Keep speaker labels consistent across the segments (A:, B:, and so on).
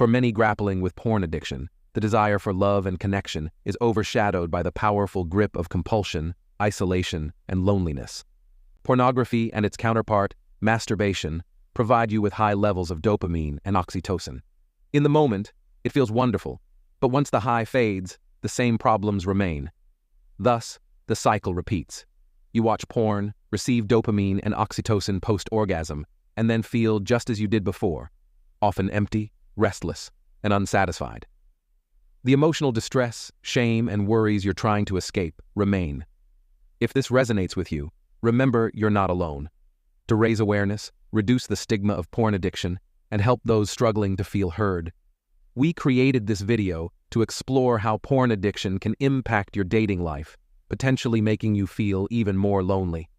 A: For many grappling with porn addiction, the desire for love and connection is overshadowed by the powerful grip of compulsion, isolation, and loneliness. Pornography and its counterpart, masturbation, provide you with high levels of dopamine and oxytocin. In the moment, it feels wonderful, but once the high fades, the same problems remain. Thus, the cycle repeats. You watch porn, receive dopamine and oxytocin post-orgasm, and then feel just as you did before, often empty, restless, and unsatisfied. The emotional distress, shame, and worries you're trying to escape remain. If this resonates with you, remember you're not alone. To raise awareness, reduce the stigma of porn addiction, and help those struggling to feel heard, we created this video to explore how porn addiction can impact your dating life, potentially making you feel even more lonely.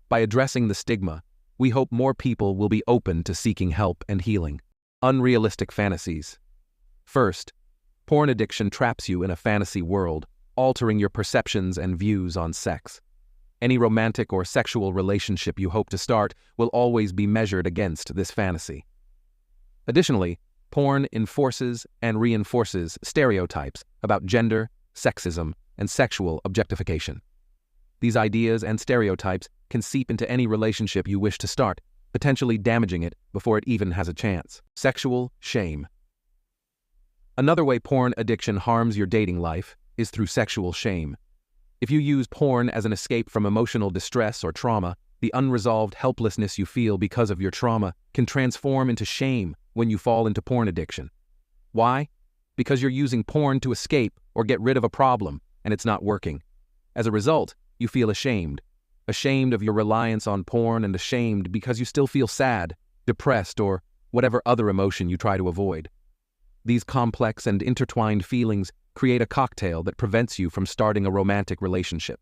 A: By addressing the stigma, we hope more people will be open to seeking help and healing. Unrealistic fantasies. First, porn addiction traps you in a fantasy world, altering your perceptions and views on sex. Any romantic or sexual relationship you hope to start will always be measured against this fantasy. Additionally, porn enforces and reinforces stereotypes about gender, sexism, and sexual objectification. These ideas and stereotypes can seep into any relationship you wish to start, potentially damaging it before it even has a chance. Sexual shame. Another way porn addiction harms your dating life is through sexual shame. If you use porn as an escape from emotional distress or trauma, the unresolved helplessness you feel because of your trauma can transform into shame when you fall into porn addiction. Why? Because you're using porn to escape or get rid of a problem, and it's not working. As a result, you feel ashamed. Ashamed of your reliance on porn and ashamed because you still feel sad, depressed, or whatever other emotion you try to avoid. These complex and intertwined feelings create a cocktail that prevents you from starting a romantic relationship.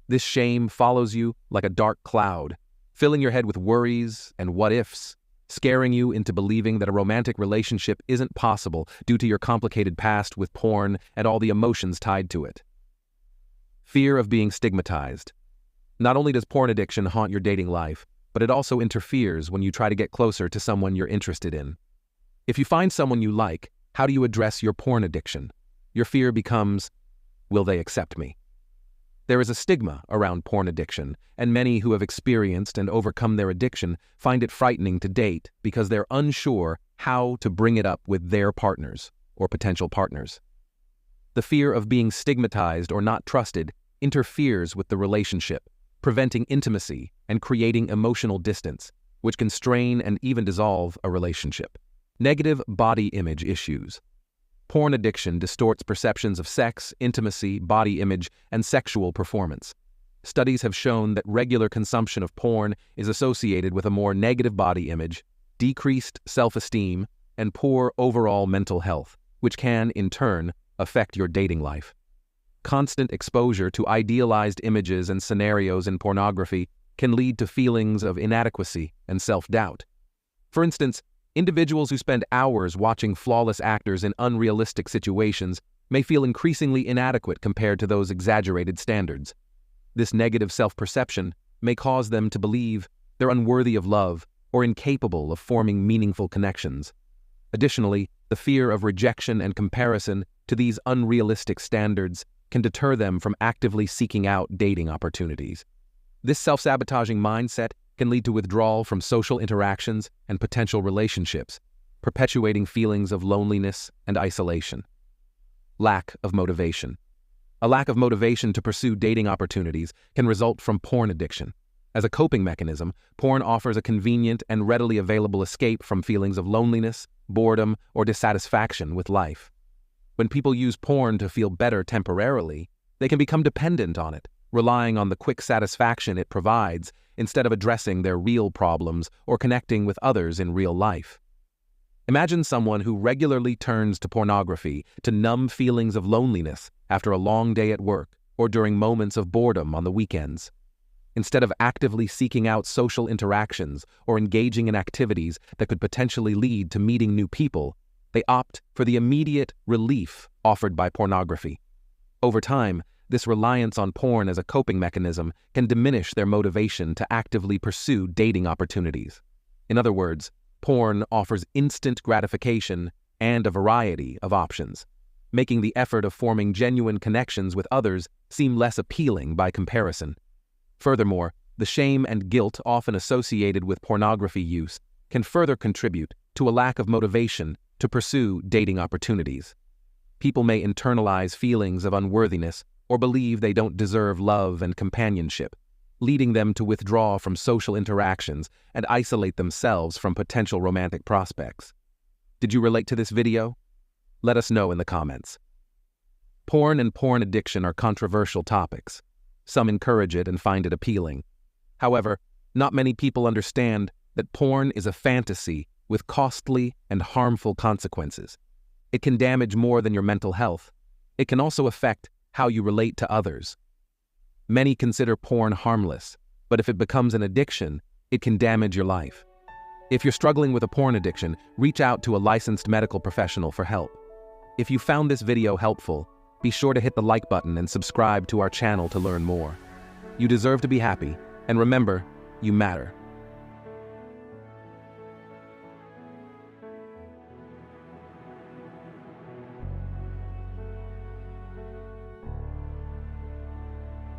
A: This shame follows you like a dark cloud, filling your head with worries and what-ifs, scaring you into believing that a romantic relationship isn't possible due to your complicated past with porn and all the emotions tied to it. Fear of being stigmatized. Not only does porn addiction haunt your dating life, but it also interferes when you try to get closer to someone you're interested in. If you find someone you like, how do you address your porn addiction? Your fear becomes, will they accept me? There is a stigma around porn addiction, and many who have experienced and overcome their addiction find it frightening to date because they're unsure how to bring it up with their partners or potential partners. The fear of being stigmatized or not trusted interferes with the relationship, preventing intimacy and creating emotional distance, which can strain and even dissolve a relationship. Negative body image issues. Porn addiction distorts perceptions of sex, intimacy, body image, and sexual performance. Studies have shown that regular consumption of porn is associated with a more negative body image, decreased self-esteem, and poor overall mental health, which can, in turn, affect your dating life. Constant exposure to idealized images and scenarios in pornography can lead to feelings of inadequacy and self-doubt. For instance, individuals who spend hours watching flawless actors in unrealistic situations may feel increasingly inadequate compared to those exaggerated standards. This negative self-perception may cause them to believe they're unworthy of love or incapable of forming meaningful connections. Additionally, the fear of rejection and comparison to these unrealistic standards can deter them from actively seeking out dating opportunities. This self-sabotaging mindset can lead to withdrawal from social interactions and potential relationships, perpetuating feelings of loneliness and isolation. Lack of motivation. A lack of motivation to pursue dating opportunities can result from porn addiction. As a coping mechanism, porn offers a convenient and readily available escape from feelings of loneliness, boredom, or dissatisfaction with life. When people use porn to feel better temporarily, they can become dependent on it, relying on the quick satisfaction it provides instead of addressing their real problems or connecting with others in real life. Imagine someone who regularly turns to pornography to numb feelings of loneliness after a long day at work or during moments of boredom on the weekends. Instead of actively seeking out social interactions or engaging in activities that could potentially lead to meeting new people, they opt for the immediate relief offered by pornography. Over time, this reliance on porn as a coping mechanism can diminish their motivation to actively pursue dating opportunities. In other words, porn offers instant gratification and a variety of options, making the effort of forming genuine connections with others seem less appealing by comparison. Furthermore, the shame and guilt often associated with pornography use can further contribute to a lack of motivation to pursue dating opportunities. People may internalize feelings of unworthiness or believe they don't deserve love and companionship, leading them to withdraw from social interactions and isolate themselves from potential romantic prospects. Did you relate to this video? Let us know in the comments. Porn and porn addiction are controversial topics. Some encourage it and find it appealing. However, not many people understand that porn is a fantasy with costly and harmful consequences. It can damage more than your mental health. It can also affect how you relate to others. Many consider porn harmless, but if it becomes an addiction, it can damage your life. If you're struggling with a porn addiction, reach out to a licensed medical professional for help. If you found this video helpful, be sure to hit the like button and subscribe to our channel to learn more. You deserve to be happy, and remember, you matter.